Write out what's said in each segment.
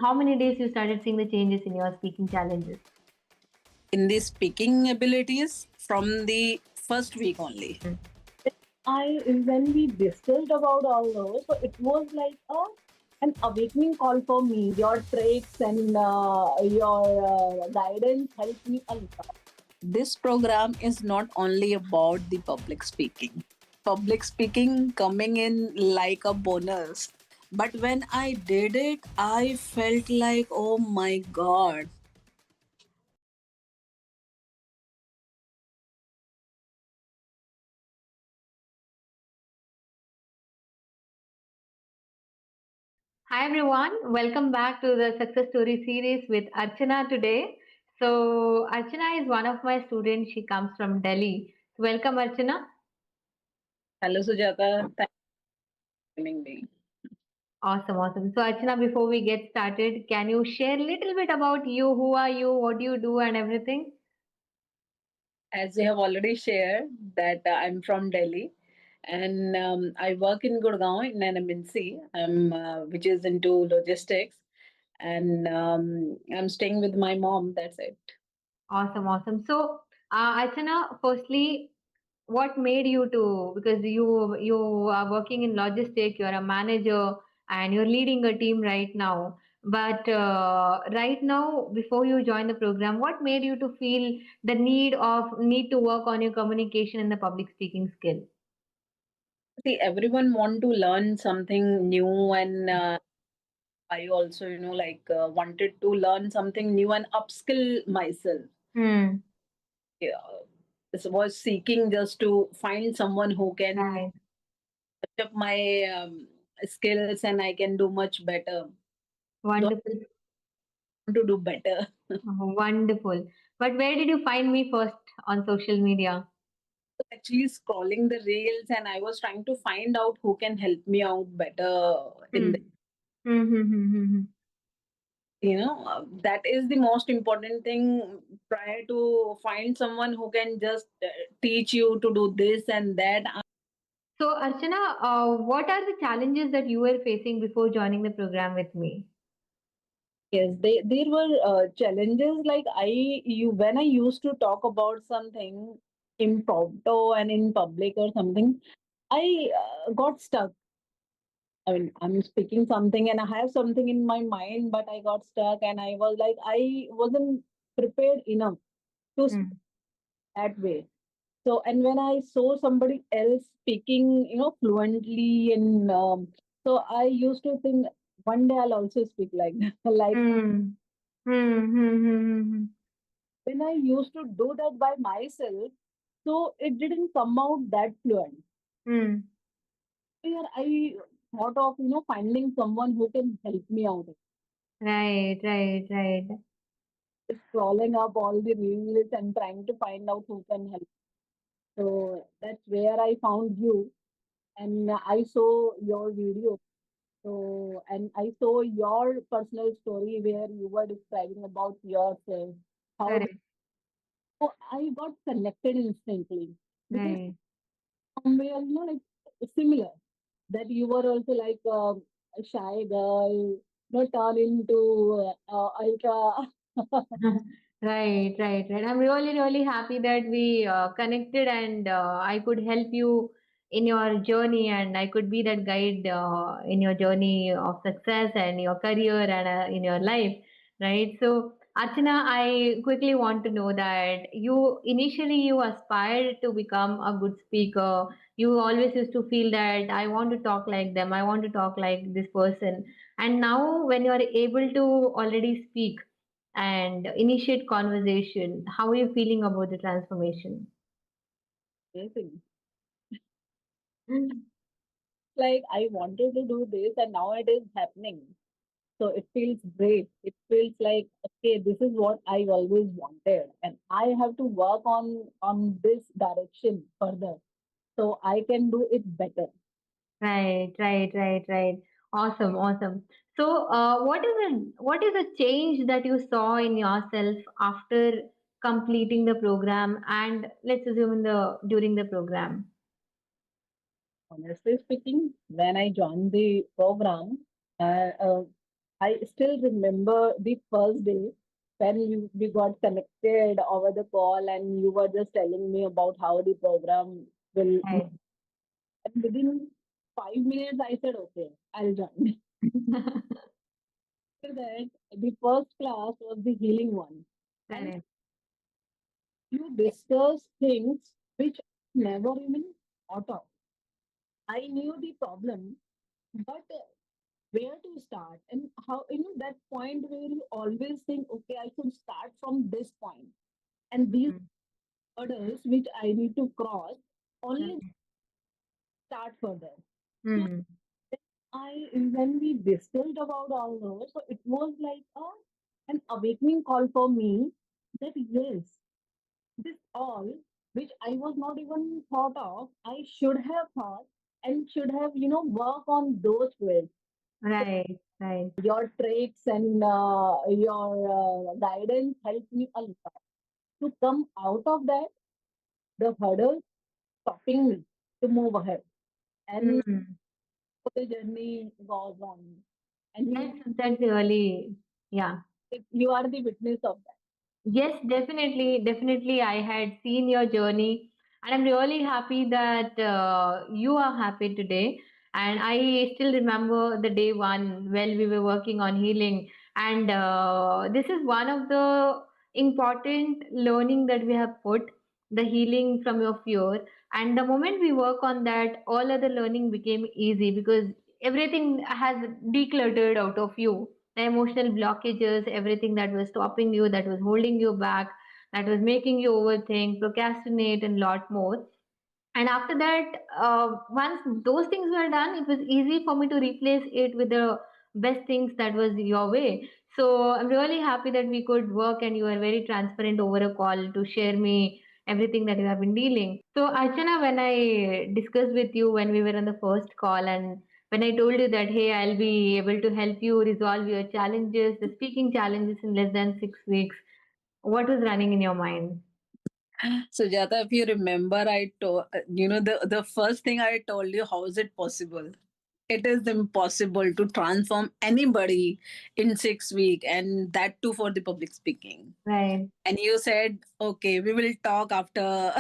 how many days you started seeing the changes in your speaking challenges? In the speaking abilities from the first week only. Mm. I when we discussed about all those, so it was like an awakening call for me. Your tricks and your guidance helped me a lot. This program is not only about the public speaking. Public speaking coming in like a bonus. But when I did it, I felt like, oh my god. Hi everyone, welcome back to the success story series with Archana today. So Archana is one of my students. She comes from Delhi. Welcome Archana. Hello, Sujata. Thanks for joining me. Awesome, awesome. So Archana, before we get started, can you share a little bit about you? Who are you? What do you do and everything? As you have already shared, that I'm from Delhi and I work in Gurgaon in an MNC, which is into logistics, and I'm staying with my mom. That's it. Awesome, awesome. So Archana, firstly, what made you to, because you are working in logistics, you're a manager and you're leading a team right now, but right now before you join the program, what made you to feel the need to work on your communication and the public speaking skill? See, everyone want to learn something new, and I also, wanted to learn something new and upskill myself. Hmm. Yeah, this was seeking just to find someone who can Right. touch up my skills, and I can do much better. Don't Wonderful. want to do better. Wonderful. But where did you find me first on social media? Actually, scrolling the reels, and I was trying to find out who can help me out better in Hmm. Hmm. Hmm. Hmm. Hmm. Hmm. that is the most important thing prior to find someone who can just teach you to do this and that. So, Archana, what are the challenges that you were facing before joining the program with me? Yes, there were challenges like when I used to talk about something impromptu and in public or something, I got stuck. I mean, I'm speaking something and I have something in my mind, but I got stuck and I was like, I wasn't prepared enough to speak Hmm. that way. So, and when I saw somebody else speaking, fluently, and so I used to think one day I'll also speak like that. Like Hmm. Hmm. Hmm. Hmm. Hmm. when I used to do that by myself, so it didn't come out that fluent. Hmm. Here I thought of finding someone who can help me out. Right, right, right. Scrolling up all the reels and trying to find out who can help. So that's where I found you, and I saw your video. So, and I saw your personal story where you were describing about yourself. How Correct. so I got connected instantly because Right. somewhere, similar that you were also like a shy girl, not turn into ultra. Right, right, right. I'm really, really happy that we connected and I could help you in your journey and I could be that guide in your journey of success and your career and in your life, right? So, Archana, I quickly want to know that you aspired to become a good speaker. You always used to feel that I want to talk like them, I want to talk like this person. And now, when you are able to already speak, and initiate conversation. How are you feeling about the transformation? Amazing. Like I wanted to do this, and now it is happening. So it feels great. It feels like okay, this is what I always wanted, and I have to work on this direction further, so I can do it better. Right, right, right, right. Awesome, awesome. So, what is a change that you saw in yourself after completing the program, and let's assume in the during the program? Honestly speaking, when I joined the program, uh, uh, I still remember the first day when we got connected over the call and you were just telling me about how the program will. Right. And within 5 minutes, I said, okay, I'll join. After that, the first class was the healing one. And Correct. you discuss things which I never even thought of. I knew the problem, but where to start and how, that point where you always think, okay, I should start from this point, and these Mm. hurdles which I need to cross, only Right. start further. So Mm. when we discussed about all those, so it was like an awakening call for me that yes, this all which I was not even thought of, I should have thought and should have, work on those ways. Right. Right. Your traits and your guidance helped me a lot to come out of that, the hurdles stopping me to move ahead. And Mm. the journey goes on. And That's really, yeah. you are the witness of that. Yes, definitely, definitely. I had seen your journey, and I'm really happy that you are happy today. And I still remember the day one while we were working on healing, and this is one of the important learning that we have put, the healing from your fear. And the moment we work on that, all other learning became easy because everything has decluttered out of you, the emotional blockages, everything that was stopping you, that was holding you back, that was making you overthink, procrastinate, and lot more. And after that, once those things were done, it was easy for me to replace it with the best things that was your way. So I'm really happy that we could work, and you are very transparent over a call to share me everything that you have been dealing. So Archana, when I discussed with you when we were on the first call, and when I told you that hey, I'll be able to help you resolve your challenges, the speaking challenges in less than 6 weeks, what was running in your mind? Sujata, if you remember, I told the first thing I told you, how is it possible? It is impossible to transform anybody in 6 weeks, and that too for the public speaking. Right. And you said, okay, we will talk after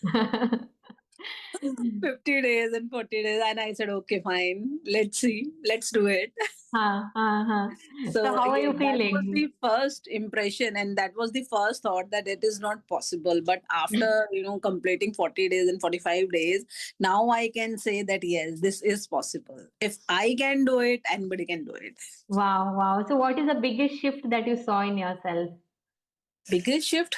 50 days and 40 days. And I said, okay, fine, let's see, let's do it. Huh. So So how are yeah, you that was feeling? the first impression, and that was the first thought that it is not possible. But after completing 40 days and 45 days, now I can say that yes, this is possible. If I can do it, anybody can do it. Wow, wow. So what is the biggest shift that you saw in yourself? Biggest shift.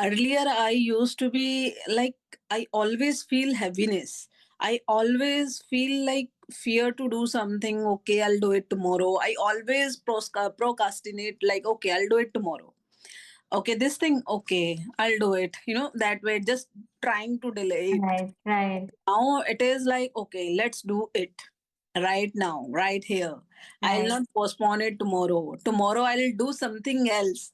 Earlier, I used to be like, I always feel heaviness. I always feel like fear to do something. Okay, I'll do it tomorrow. I always procrastinate, like, okay, I'll do it tomorrow. Okay, this thing, okay, I'll do it. That way, just trying to delay it. Right, right, Now it is like, okay, let's do it right now, right here. I'll right. not postpone it tomorrow. Tomorrow, I'll do something else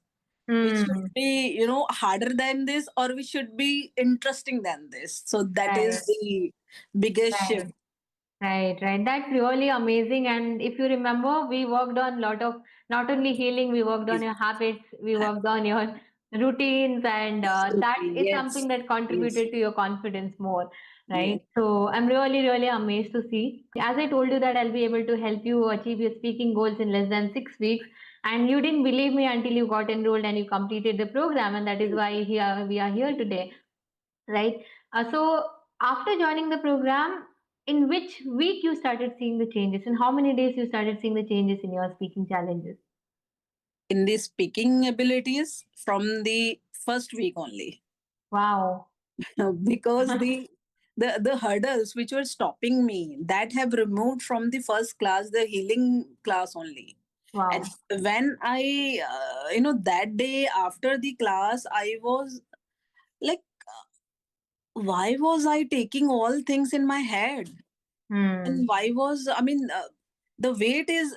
which should Hmm. be harder than this, or which should be interesting than this. So that is Right, the biggest shift. right. Right. That's really amazing. And if you remember, we worked on a lot of not only healing, we worked on Yes, your habits, we worked on your routines, and that absolutely. is Yes, something that yes, contributed to your confidence more, yes. right? So I'm really, really amazed to see. As I told you that I'll be able to help you achieve your speaking goals in less than 6 weeks. And you didn't believe me until you got enrolled and you completed the program, and that is why here we are here today, right? So after joining the program, in which week you started seeing the changes? In how many days you started seeing the changes in your speaking challenges? In the speaking abilities from the first week only. Wow. Because the hurdles which were stopping me, that have removed from the first class, the healing class only. And Wow. when I that day after the class, I was like, why was I taking all things in my head? Hmm. And why was, I mean, the weight is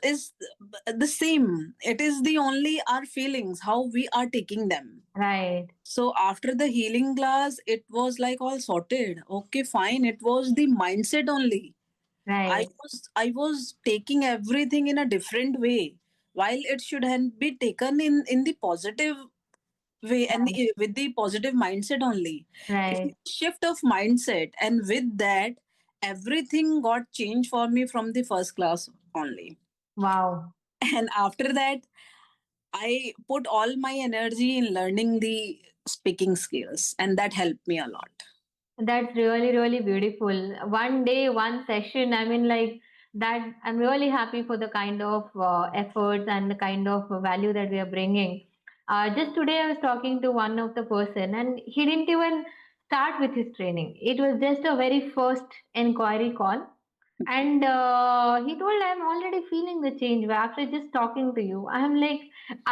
the same. It is the only our feelings, how we are taking them. Right. So after the healing class, it was like all sorted. Okay, fine. It was the mindset only. Right. I was taking everything in a different way, while it should have be taken in the positive way and Right. with the positive mindset only. It's Right. a shift of mindset, and with that, everything got changed for me from the first class only. Wow. And after that, I put all my energy in learning the speaking skills, and that helped me a lot. That's really, really beautiful. One day, one session. I mean, like that. I'm really happy for the kind of efforts and the kind of value that we are bringing. Just today, I was talking to one of the person, and he didn't even start with his training. It was just a very first inquiry call, and he told, "I'm already feeling the change after just talking to you." I'm like,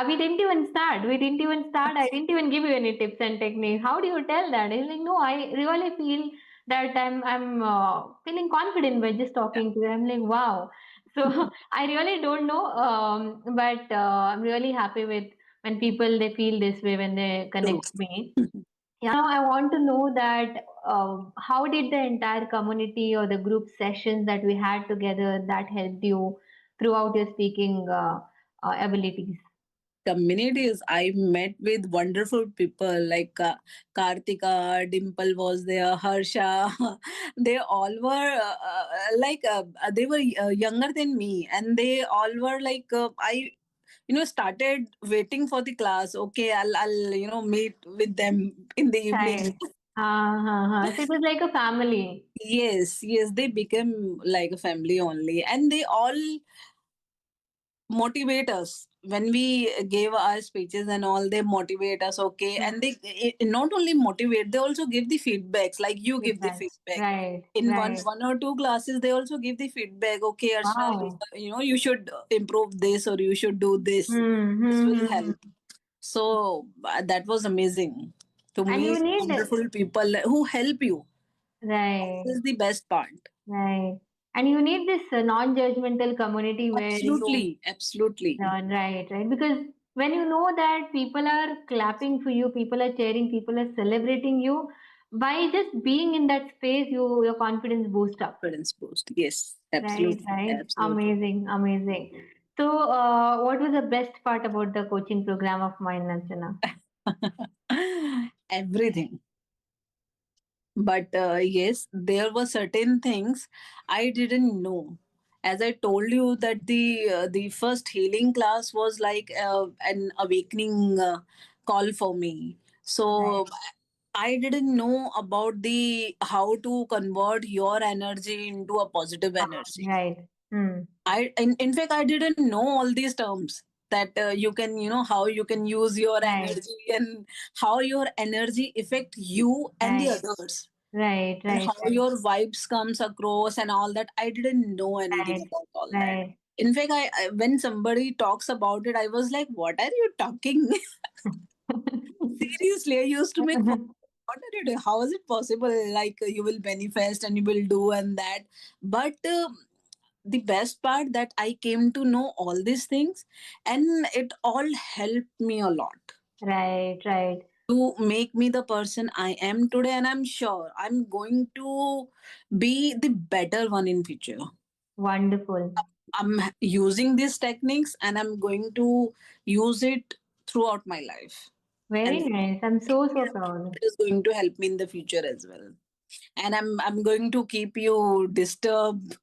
we didn't even start. We didn't even start. I didn't even give you any tips and techniques. How do you tell that? He's like, no, I really feel that I'm feeling confident by just talking to you. I'm like, wow. So I really don't know, but I'm really happy with when people they feel this way when they True. connect with me. Yeah, now I want to know that how did the entire community or the group sessions that we had together that helped you throughout your speaking abilities? Communities, I met with wonderful people like Kartika, Dimple was there, Harsha. They all were they were younger than me, and they all were like I started waiting for the class. Okay, I'll meet with them in the evening. Right. So it was like a family. Yes, yes, they became like a family only, and they all motivate us when we gave our speeches and all. They motivate us, okay, Mm, and they not only motivate, they also give the feedbacks, like you give the feedbacks. feedback Right. in Right. one or two classes. They also give the feedback, okay Arshna, Wow. you should improve this, or you should do this. Hmm, This hmm, will hmm, hmm. help. So that was amazing to And you meet need wonderful people who help you. right. This is the best part. Right. And you need this non-judgmental community where you Absolutely, absolutely. right, right. Because when you know that people are clapping for you, people are cheering, people are celebrating you, by just being in that space, your confidence boosts up. Confidence boost, yes, Right, absolutely, right. absolutely. Amazing, amazing. So, what was the best part about the coaching program of mine, Nanchana? Everything. But yes, there were certain things I didn't know. As I told you that the first healing class was like an awakening call for me. Right, So I didn't know about the how to convert your energy into a positive energy. right. Hmm. In fact, I didn't know all these terms, that you can, how you can use your Right, energy, and how your energy affect you and the right, others, right, and right, how right, your vibes comes across and all that. I didn't know anything right, about all that. right. In fact, I when somebody talks about it, I was like, what are you talking? Seriously, I used to make fun. What are you doing? How is it possible? Like you will manifest and you will do and that. But the best part that I came to know all these things, and it all helped me a lot Right, right. to make me the person I am today. And I'm sure I'm going to be the better one in future. Wonderful. I'm using these techniques, and I'm going to use it throughout my life. Very And nice. I'm so, so proud. it is going to help me in the future as well. And I'm going to keep you disturbed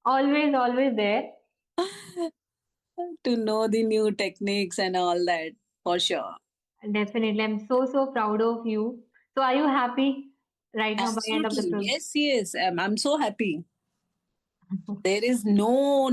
Always, always there. to know the new techniques and all that, for sure. Definitely. I'm so, so proud of you. So, are you happy right now by end of the Absolutely. program? Yes, yes. I'm so happy. There is no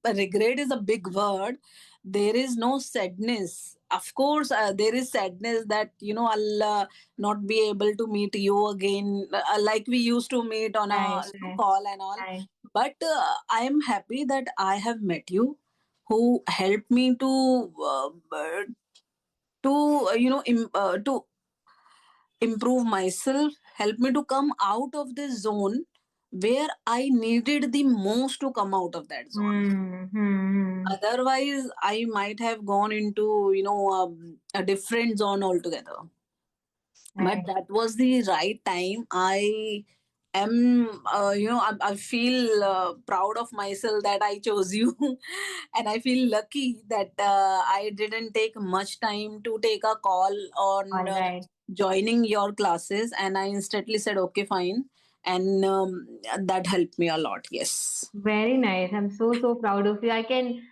regret is a big word. There is no sadness. Of course, there is sadness that, I'll not be able to meet you again, like we used to meet on a Right, right, call and all. right, But I am happy that I have met you, who helped me to improve myself, help me to come out of this zone where I needed the most to come out of that zone. Hmm, hmm, hmm. Otherwise, I might have gone into, a different zone altogether. But Right, that was the right time. I am, I feel proud of myself that I chose you, and I feel lucky that I didn't take much time to take a call on All right. joining your classes, and I instantly said, okay, fine. And that helped me a lot. Yes. Very nice. I'm so proud of you. I can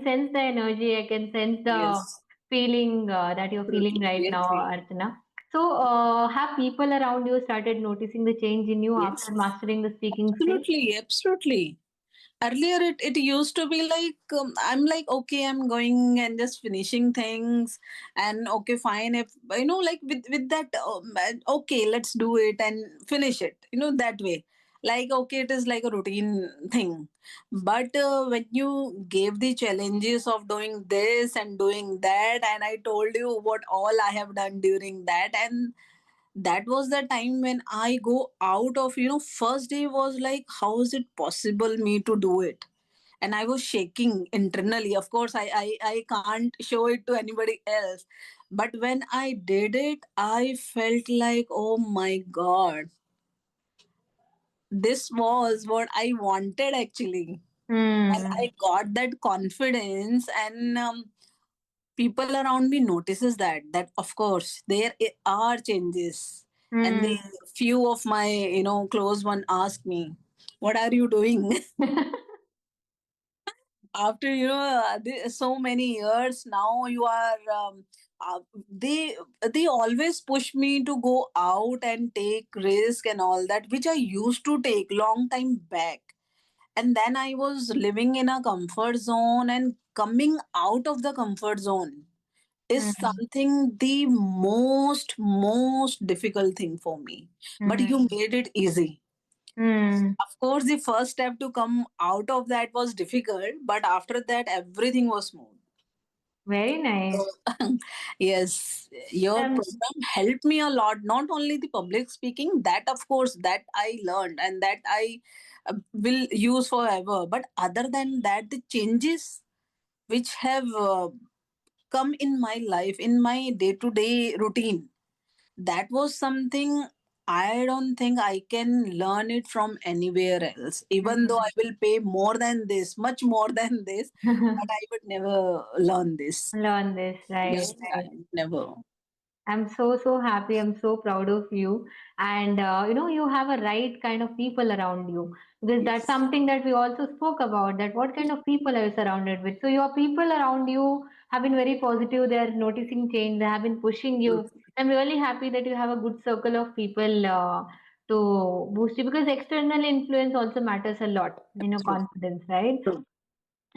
sense the energy. I can sense the Yes. feeling that you're True, feeling true. right Very now, true. Archana. So, have people around you started noticing the change in you Yes. after mastering the speaking skill? Absolutely. Absolutely. Earlier it used to be like, I'm like, okay, I'm going and just finishing things, and okay, fine, if like with that, okay, let's do it and finish it, that way, like, okay, it is like a routine thing. But when you gave the challenges of doing this and doing that, and I told you what all I have done during that, and that was the time when I go out of, first day was like, how is it possible me to do it? And I was shaking internally. Of course, I can't show it to anybody else. But when I did it, I felt like, oh my God, this was what I wanted actually. And Hmm. I got that confidence, and people around me notices that of course there are changes. And Hmm. the few of my close one ask me, what are you doing? After so many years now, you are uh, they they always push me to go out and take risk and all that, which I used to take long time back. And then I was living in a comfort zone, and coming out of the comfort zone is Hmm. something the most difficult thing for me. But Hmm. you made it easy. Hmm. Of course, the first step to come out of that was difficult, but after that, everything was smooth. Very nice. So, yes, your Um, program helped me a lot. Not only the public speaking, that of course, that I learned and that I will use forever. But other than that, the changes which have come in my life, in my day to day routine, that was something I don't think I can learn it from anywhere else. Even though I will pay more than this, much more than this, but I would never learn this. learn this, right, Yes, I right. never. I'm so happy. I'm so proud of you. And you have a right kind of people around you, because that's Yes. something that we also spoke about, that what kind of people are you surrounded with. So your people around you have been very positive. They're noticing change. They have been pushing you. I'm really happy that you have a good circle of people to boost you, because external influence also matters a lot in your True. confidence, right? True.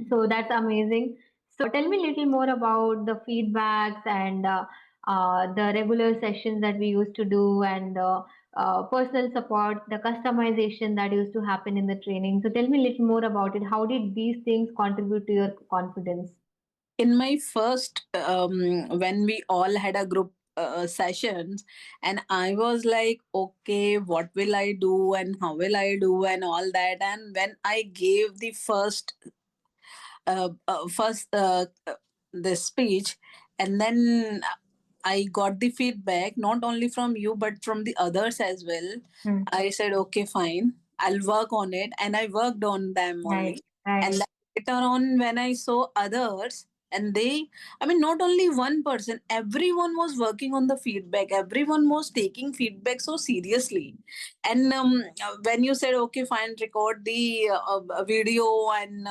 So that's amazing. So tell me a little more about the feedbacks and the regular sessions that we used to do, and the personal support, the customization that used to happen in the training. So tell me a little more about it. How did these things contribute to your confidence? In my first, when we all had a group sessions, and I was like, okay, what will I do and how will I do and all that. And when I gave the first the speech, and then I got the feedback not only from you but from the others as well. Hmm. I said, okay, fine, I'll work on it, and I worked on them Right, only. And right. then later on, when I saw others, and they, I mean, not only one person, everyone was working on the feedback, everyone was taking feedback so seriously. And when you said, okay, fine, record the video, and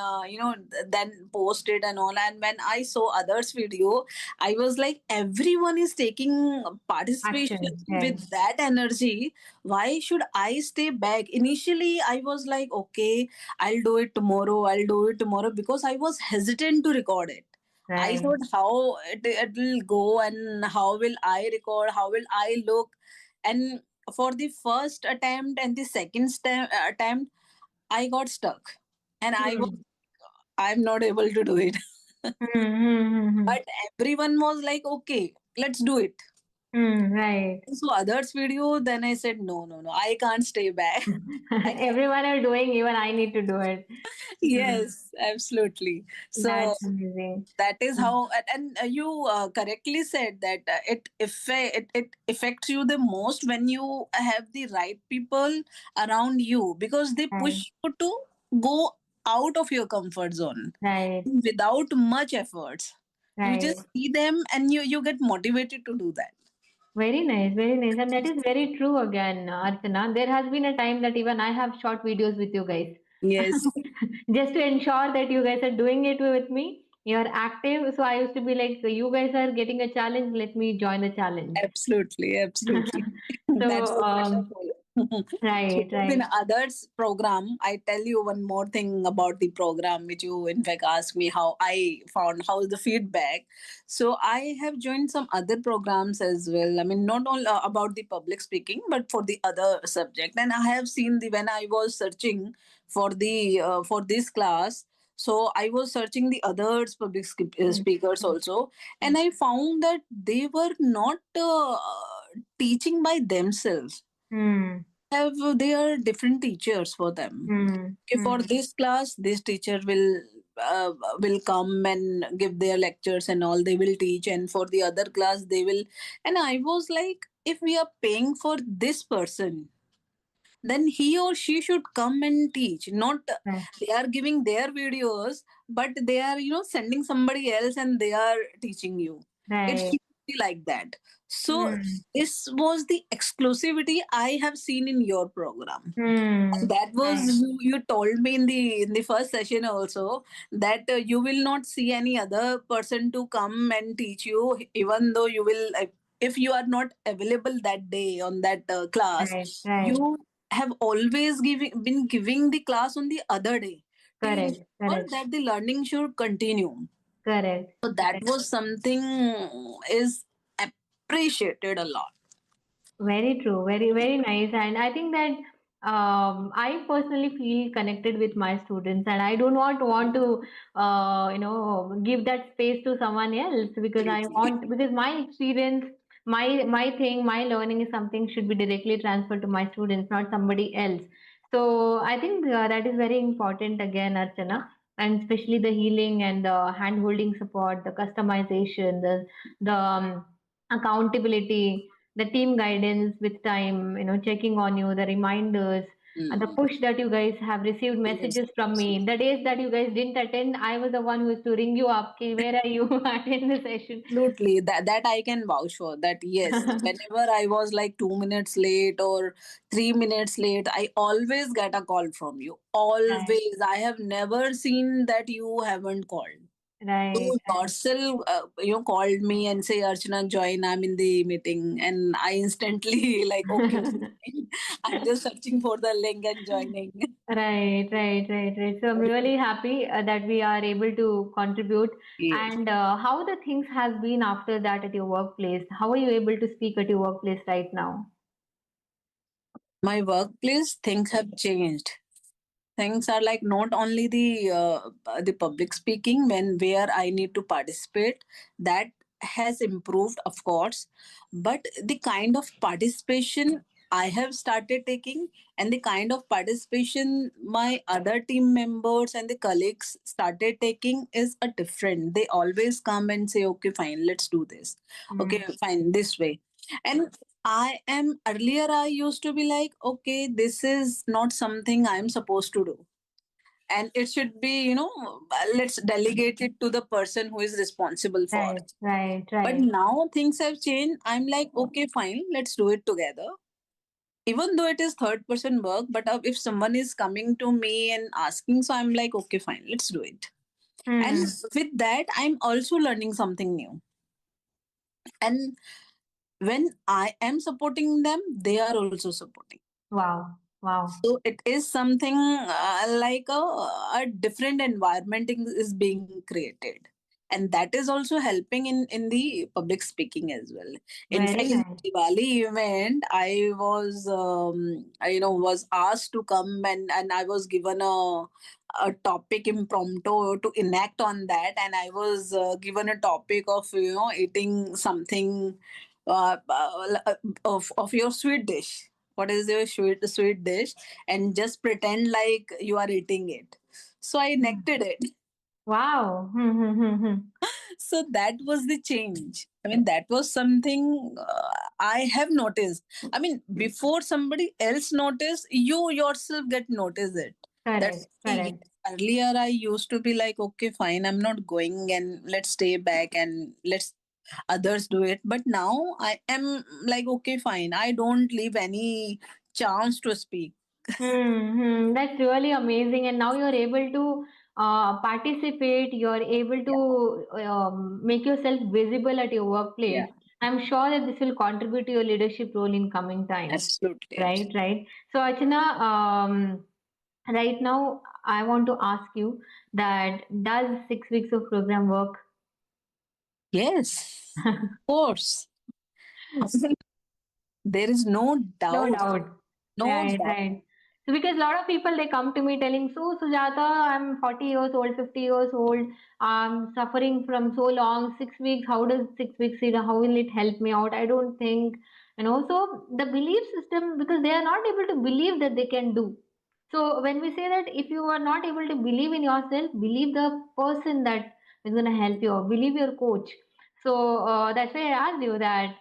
then post it and all, and when I saw others video, I was like, everyone is taking participation Action. Right. with that energy. Why should I stay back? Initially, I was like, okay, I'll do it tomorrow, because I was hesitant to record it. I Right. thought how it will go, and how will I record, how will I look. And for the first attempt and the second attempt, I got stuck, and Hmm. I'm not able to do it. Hmm. Hmm. Hmm. Hmm. But everyone was like, okay, let's do it. Right. So others video, then I said, no, I can't stay back. I can't. Everyone are doing, even I need to do it. Yes, absolutely. So That's amazing. that is how, and you correctly said that it affects you the most when you have the right people around you, because they Right, push you to go out of your comfort zone right, without much efforts. You right. just see them and you get motivated to do that. Very nice, very nice. And that is very true again, Archana. There has been a time that even I have shot videos with you guys. Yes. Just to ensure that you guys are doing it with me. You're active. So I used to be like, you guys are getting a challenge, let me join the challenge. Absolutely, absolutely. That So, was wonderful. So right, in right. others program, I tell you one more thing about the program, which you in fact asked me how I found, how's the feedback. So I have joined some other programs as well. I mean, not all about the public speaking, but for the other subject. And I have seen the when I was searching for this class. So I was searching the others public Mm, speakers mm, also, mm, and I found that they were not teaching by themselves. mm, They are different teachers for them. mm, Okay, for mm. this class, this teacher will come and give their lectures and all. They will teach, and for the other class, they will. And I was like, if we are paying for this person, then he or she should come and teach. Not Right, they are giving their videos, but they are sending somebody else and they are teaching you. It right. should be like that. So Mm, this was the exclusivity I have seen in your program. mm, That was right, you told me in the first session also that you will not see any other person to come and teach you, even though you will if you are not available that day on that class, right, right. you have always been giving the class on the other day to Correct, ensure correct, that the learning should continue. correct, So that correct. was something is appreciated a lot. Very true. Very, very nice. And I think that I personally feel connected with my students, and I do not want to, give that space to someone else because I Absolutely. want, because my experience, my thing, my learning is something should be directly transferred to my students, not somebody else. So I think that is very important again, Archana, and especially the healing and the hand holding support, the customization, the accountability, the team guidance with time, checking on you, the reminders, and the Mm. push that you guys have received Yes, messages from me. The days that you guys didn't attend, I was the one who used to ring you up. "Ki, where are you? Attend the session." absolutely. That I can vouch for. That yes, whenever I was like 2 minutes late or 3 minutes late, I always get a call from you. Right, Always. I have never seen that you haven't called. right, You right. yourself, called me and say, Archana, join. I'm in the meeting, and I instantly like, okay, fine. I'm just searching for the link and joining. Right, right, right, right. So I'm really happy that we are able to contribute. Yes. And how the things has been after that at your workplace? How are you able to speak at your workplace right now? My workplace, things have changed. Things are like not only the public speaking when where I need to participate, that has improved of course, but the kind of participation I have started taking and the kind of participation my other team members and the colleagues started taking is a different. They always come and say, okay, fine, let's do this, okay, Mm, fine, this way. And I am earlier, I used to be like, okay, this is not something I'm supposed to do. And it should be, let's delegate it to the person who is responsible for right, it. right, But right. now things have changed. I'm like, okay, fine, let's do it together. Even though it is third person work, but if someone is coming to me and asking, so I'm like, okay, fine, let's do it. And Hmm. with that, I'm also learning something new. And when I am supporting them, they are also supporting. Wow, wow. So it is something like a different environment is being created. And that is also helping in the public speaking as well. In Very fact, in nice. the Diwali event, I was, was asked to come and I was given a topic impromptu to enact on that. And I was given a topic of, eating something of your sweet dish. What is your sweet dish? And just pretend like you are eating it. So I nected it. Wow. So that was the change. I mean, that was something I have noticed. I mean, before somebody else notice, you yourself get notice it. That's Correct, yes, correct. earlier I used to be like, okay, fine, I'm not going, and let's stay back and let's others do it. But now I am like, okay, fine, I don't leave any chance to speak. That's really amazing. And now you're able to participate, you're able Yeah, to make yourself visible at your yeah, workplace. I'm sure that this will contribute to your leadership role in coming times. absolutely, Right, absolutely. right. So, Archana, right now, I want to ask you that does 6 weeks of program work? Yes, of course. There is no No doubt. doubt. No Right, doubt. right. So because a lot of people they come to me telling, so Sujata, I'm 40 years old, 50 years old, I'm suffering from so long, 6 weeks. How does 6 weeks, how will it help me out? I don't think. And also the belief system, because they are not able to believe that they can do. So when we say that if you are not able to believe in yourself, believe the person that is going to help you, or believe your coach. So that's why I asked you that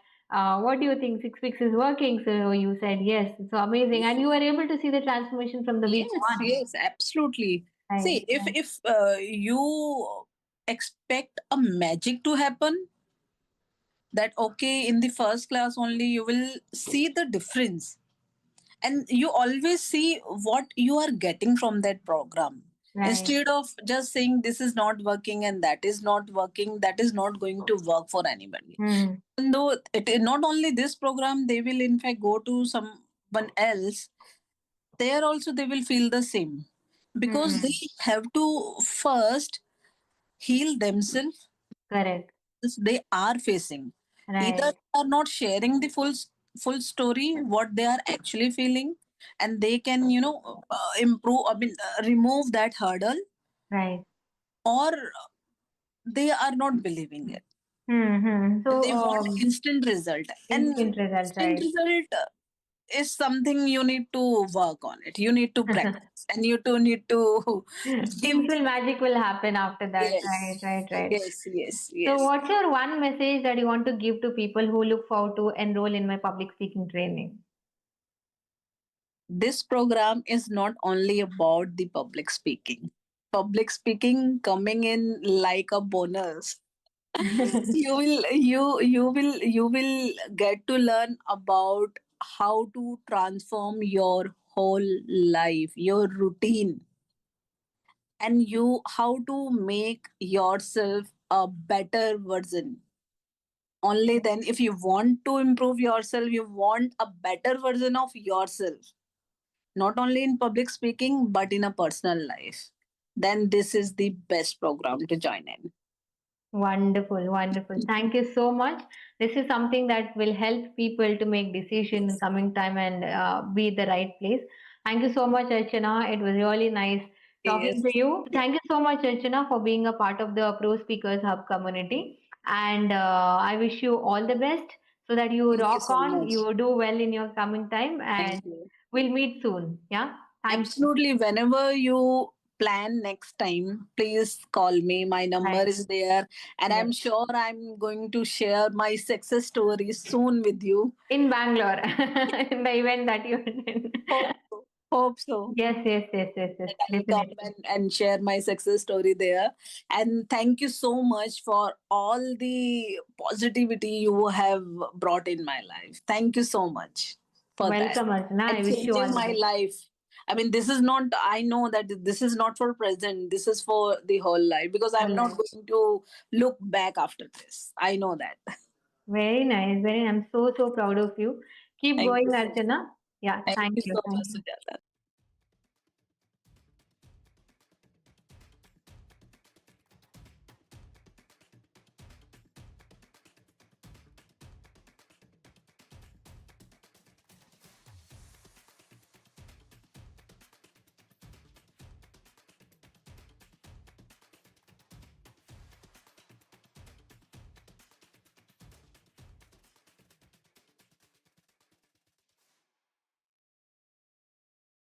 what do you think 6 weeks is working? So you said yes, it's amazing, and you were able to see the transformation from the week Yes, one. yes, absolutely. Right, See, if you expect a magic to happen, that okay, in the first class only you will see the difference, and you always see what you are getting from that program. right. Instead of just saying this is not working and that is not working, that is not going to work for anybody. Hmm. And though it is not only this program, they will in fact go to someone else. There also they will feel the same, because they Hmm. have to first heal themselves. Correct. They are facing, either Right. they are not sharing the full story what they are actually feeling, and they can improve, I mean, remove that hurdle, Right. or they are not believing it, and So they want instant result. And instant result. instant Right. result is something you need to work on it, you need to practice, and you too need to give. Simple magic will happen after that. Right. Yes, Right. Right. yes, yes, So, yes. what's your one message that you want to give to people who look forward to enroll in my public speaking training? This program is not only about the public speaking. Public speaking coming in like a bonus. You will get to learn about how to transform your whole life, your routine, and you how to make yourself a better version. Only then, if you want to improve yourself, you want a better version of yourself, not only in public speaking but in a personal life, then this is the best program to join in. Wonderful, wonderful. Thank you so much. This is something that will help people to make decision in coming time and be at the right place. Thank you so much, Archana. It was really nice talking Yes, to you. Thank you so much, Archana, for being a part of the Pro Speakers Hub community. And I wish you all the best so that you thank you rock so on, much. you do well in your coming time, and Thank you. we'll meet soon. Yeah. Thank you. Absolutely. Whenever you plan next time, please call me. My number Right. is there. And Yes. I'm sure I'm going to share my success stories soon with you. In Bangalore, in the event that you attend. Hope so. Hope so. Yes, yes, yes, yes, yes, That I'll come definitely. and share my success story there. And thank you so much for all the positivity you have brought in my life. Thank you so much for that. Welcome, Archana. I And wish you all changing the my best. life. I mean, this is not, I know that this is not for present, this is for the whole life, because I'm All not right. going to look back after this. I know that. Very nice. Very. I'm so proud of you. Keep Thank going, you so much. Archana. Yeah. Thank Thank you you. so Thank much, you. Sujata.